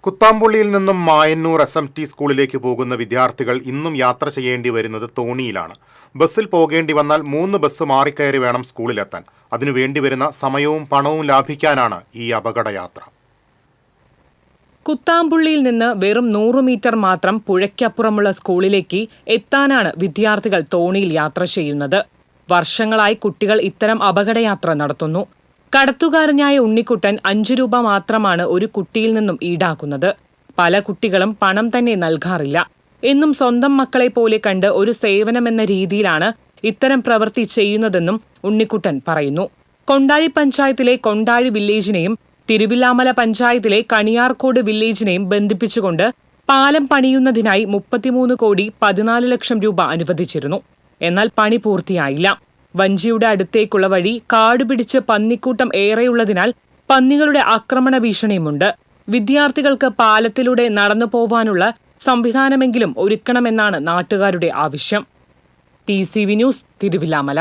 കുത്താമ്പുള്ളിയിൽ നിന്നും മായന്നൂർ SMT സ്കൂളിലേക്ക് പോകുന്ന വിദ്യാർത്ഥികൾ ഇന്നും യാത്ര ചെയ്യേണ്ടി വരുന്നത് തോണിയിലാണ്. ബസ്സിൽ പോകേണ്ടി വന്നാൽ 3 ബസ് മാറിക്കയറി വേണം സ്കൂളിലെത്താൻ. അതിനു വേണ്ടിവരുന്ന സമയവും പണവും ലാഭിക്കാനാണ് ഈ അപകടയാത്ര. കുത്താമ്പുള്ളിയിൽ നിന്ന് വെറും 100 മീറ്റർ മാത്രം പുഴയ്ക്കപ്പുറമുള്ള സ്കൂളിലേക്ക് എത്താനാണ് വിദ്യാർത്ഥികൾ തോണിയിൽ യാത്ര ചെയ്യുന്നത്. വർഷങ്ങളായി കുട്ടികൾ ഇത്തരം അപകടയാത്ര നടത്തുന്നു. കടത്തുകാരനായ ഉണ്ണിക്കുട്ടൻ 5 രൂപ മാത്രമാണ് ഒരു കുട്ടിയിൽ നിന്നും ഈടാക്കുന്നത്. പല കുട്ടികളും പണം തന്നെ നൽകാറില്ല. എന്നും സ്വന്തം മക്കളെ പോലെ കണ്ട് ഒരു സേവനമെന്ന രീതിയിലാണ് ഇത്തരം പ്രവൃത്തി ചെയ്യുന്നതെന്നും ഉണ്ണിക്കുട്ടൻ പറയുന്നു. കൊണ്ടാഴി പഞ്ചായത്തിലെ കൊണ്ടാഴി വില്ലേജിനെയും തിരുവില്ലാമല പഞ്ചായത്തിലെ കണിയാർക്കോട് വില്ലേജിനെയും ബന്ധിപ്പിച്ചുകൊണ്ട് പാലം പണിയുന്നതിനായി 33 കോടി 14 ലക്ഷം രൂപ അനുവദിച്ചിരുന്നു. എന്നാൽ പണി പൂർത്തിയായില്ല. വഞ്ചിയുടെ അടുത്തേക്കുള്ള വഴി കാടുപിടിച്ച് പന്നിക്കൂട്ടം ഏറെയുള്ളതിനാൽ പന്നികളുടെ ആക്രമണ ഭീഷണിയുമുണ്ട്. വിദ്യാർത്ഥികൾക്ക് പാലത്തിലൂടെ നടന്നു പോവാനുള്ള സംവിധാനമെങ്കിലും ഒരുക്കണമെന്നാണ് നാട്ടുകാരുടെ ആവശ്യം. TCV news, Thiruvilwamala.